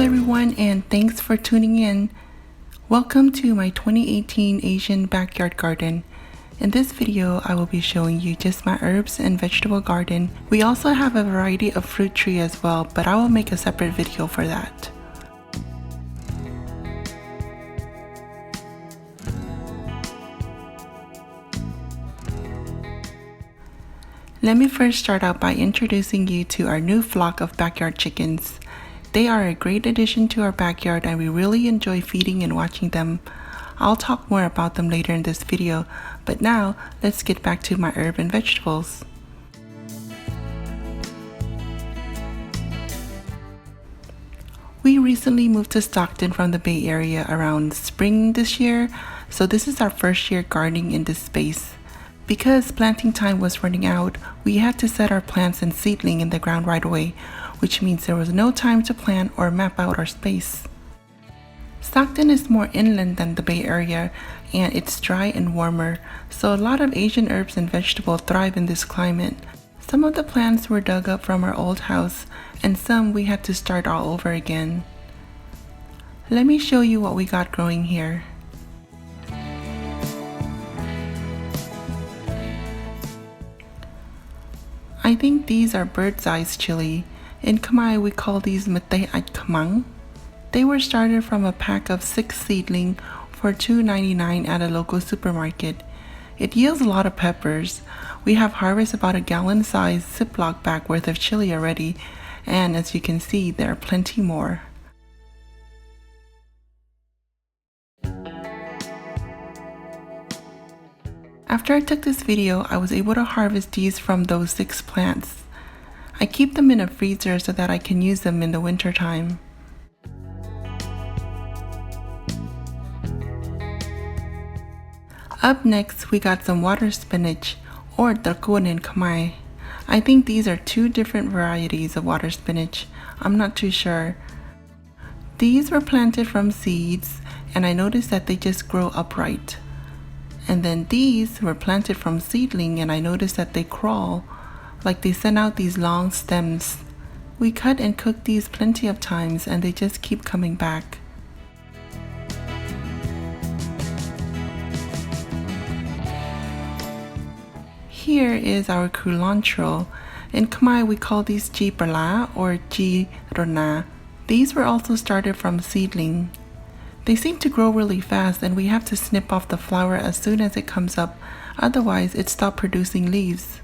everyone, and thanks for tuning in. Welcome to my 2018 Asian backyard garden. In this video, I will be showing you just my herbs and vegetable garden. We also have a variety of fruit tree as well, but I will make a separate video for that. Let me first start out by introducing you to our new flock of backyard chickens. They are a great addition to our backyard and we really enjoy feeding and watching them. I'll talk more about them later in this video, but now let's get back to my herb and vegetables. We recently moved to Stockton from the Bay Area around spring this year, so this is our first year gardening in this space. Because planting time was running out, we had to set our plants and seedling in the ground right away, which means there was no time to plan or map out our space. Stockton is more inland than the Bay Area, and it's dry and warmer, so a lot of Asian herbs and vegetables thrive in this climate. Some of the plants were dug up from our old house, and some we had to start all over again. Let me show you what we got growing here. I think these are bird's eyes chili. In Khmer, we call these matay at kamang. They were started from a pack of 6 seedling for $2.99 at a local supermarket. It yields a lot of peppers. We have harvested about a gallon-sized Ziploc bag worth of chili already, and as you can see, there are plenty more. After I took this video, I was able to harvest these from those 6 plants. I keep them in a freezer so that I can use them in the winter time. Up next, we got some water spinach, or Trokoun in Khmer. I think these are 2 different varieties of water spinach. I'm not too sure. These were planted from seeds, and I noticed that they just grow upright. And then these were planted from seedling, and I noticed that they crawl, like they send out these long stems. We cut and cook these plenty of times and they just keep coming back. Here is our Culantro. In Khmer we call these Jee or Jee Ongkarm. These were also started from seedling. They seem to grow really fast and we have to snip off the flower as soon as it comes up, otherwise it stops producing leaves.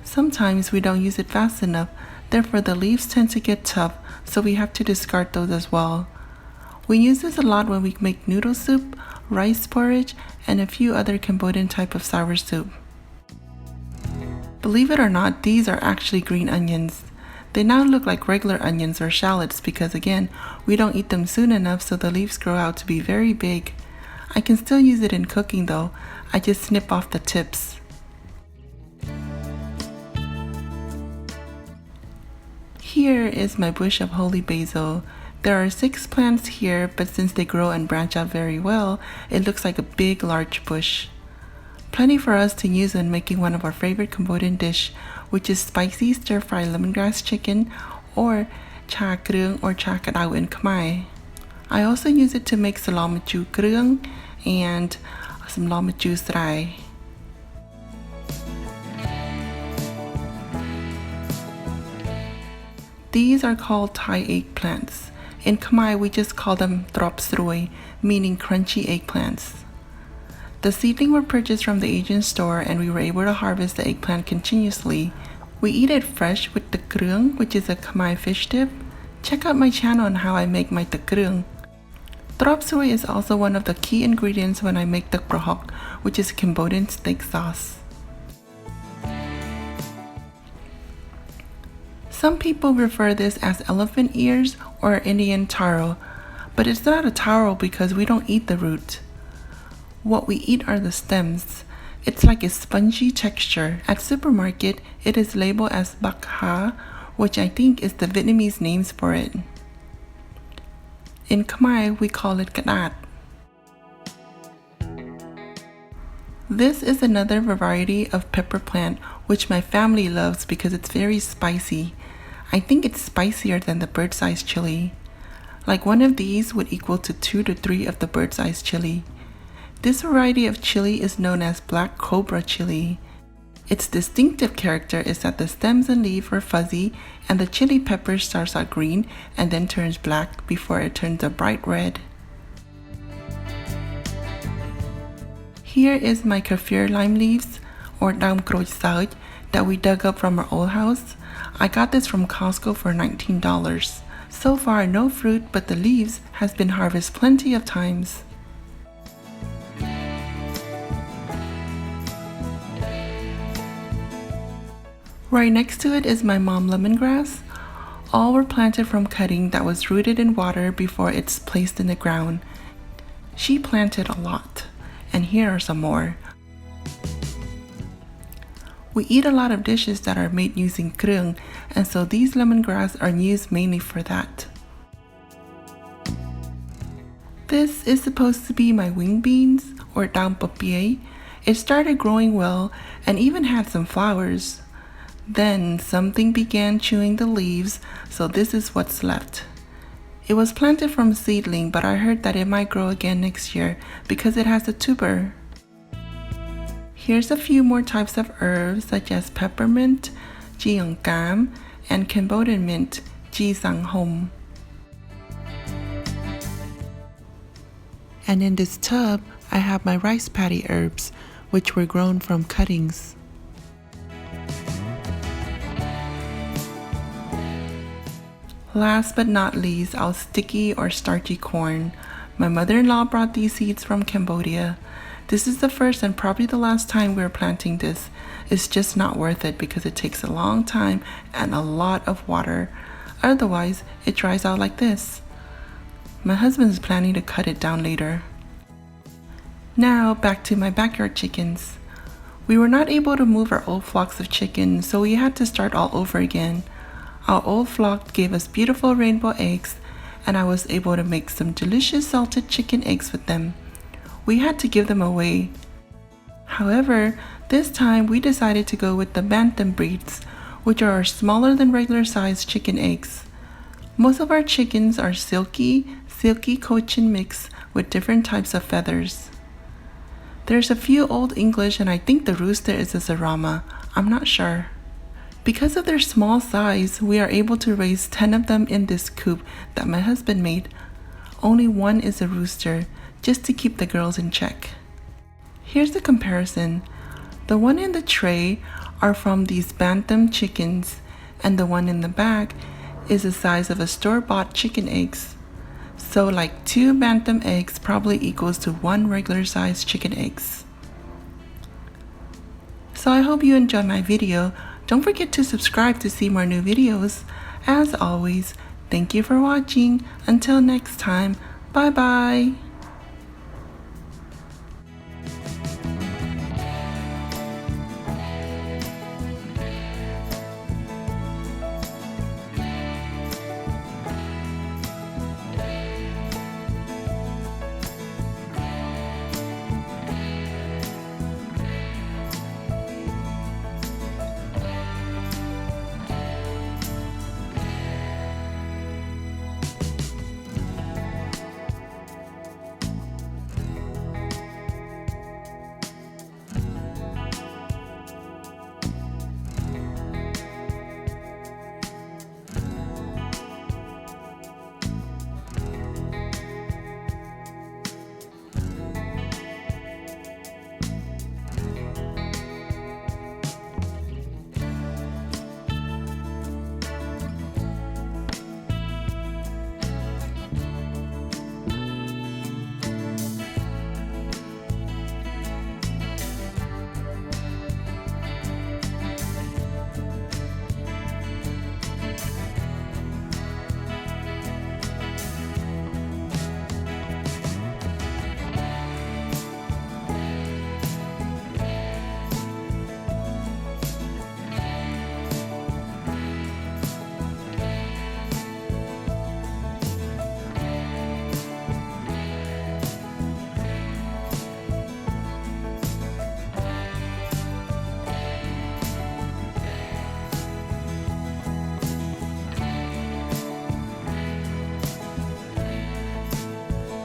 Sometimes we don't use it fast enough, therefore the leaves tend to get tough, so we have to discard those as well. We use this a lot when we make noodle soup, rice porridge, and a few other Cambodian type of sour soup. Believe it or not, these are actually green onions. They now look like regular onions or shallots because again, we don't eat them soon enough, so the leaves grow out to be very big. I can still use it in cooking though, I just snip off the tips. Here is my bush of holy basil. There are 6 plants here, but since they grow and branch out very well, it looks like a big large bush. Plenty for us to use when making one of our favorite Cambodian dish, which is spicy stir-fried lemongrass chicken or cha kreung or cha Kdard in Khmer. I also use it to make salamachu kreung and some salamachu Srouy. These are called Thai eggplants. In Khmer, we just call them Trop Srouy, meaning crunchy eggplants. The seedling were purchased from the Asian store and we were able to harvest the eggplant continuously. We eat it fresh with the kreung, which is a Khmer fish dip. Check out my channel on how I make my kreung. Trop Srouy is also one of the key ingredients when I make the Kroach, which is Cambodian steak sauce. Some people refer this as elephant ears or Indian taro, but it's not a taro because we don't eat the root. What we eat are the stems. It's like a spongy texture. At supermarket, it is labeled as bak ha, which I think is the Vietnamese names for it. In Khmer, we call it Kdard. This is another variety of pepper plant which my family loves because it's very spicy. I think it's spicier than the bird's eye chili. Like one of these would equal to 2 to 3 of the bird's eye chili. This variety of chili is known as black Cobra chili. Its distinctive character is that the stems and leaves are fuzzy and the chili pepper starts out green and then turns black before it turns a bright red. Here is my Kaffir lime leaves, or Ktum Kroach that we dug up from our old house. I got this from Costco for $19. So far no fruit, but the leaves has been harvested plenty of times. Right next to it is my mom lemongrass. All were planted from cutting that was rooted in water before it's placed in the ground. She planted a lot, and here are some more. We eat a lot of dishes that are made using Kroach, and so these lemongrass are used mainly for that. This is supposed to be my wing beans, or Popeay. It started growing well and even had some flowers. Then something began chewing the leaves, so this is what's left. It was planted from seedling, but I heard that it might grow again next year because it has a tuber. Here's a few more types of herbs such as peppermint, Jee Ongkarm, and Cambodian mint, Sanghom. And in this tub, I have my rice paddy herbs, which were grown from cuttings. Last but not least, our sticky or starchy corn. My mother-in-law brought these seeds from Cambodia. This is the first and probably the last time we're planting this. It's just not worth it because it takes a long time and a lot of water. Otherwise, it dries out like this. My husband is planning to cut it down later. Now, back to my backyard chickens. We were not able to move our old flocks of chickens, so we had to start all over again. Our old flock gave us beautiful rainbow eggs, and I was able to make some delicious salted chicken eggs with them. We had to give them away. However, this time we decided to go with the bantam breeds, which are smaller than regular sized chicken eggs. Most of our chickens are silky Cochin mix with different types of feathers. There's a few Old English, and I think the rooster is a Zarama. I'm not sure. Because of their small size, we are able to raise 10 of them in this coop that my husband made. Only one is a rooster, just to keep the girls in check. Here's the comparison. The one in the tray are from these bantam chickens, and the one in the bag is the size of a store-bought chicken eggs. So like 2 bantam eggs probably equals to 1 regular sized chicken eggs. So I hope you enjoyed my video. Don't forget to subscribe to see more new videos. As always, thank you for watching. Until next time, bye bye.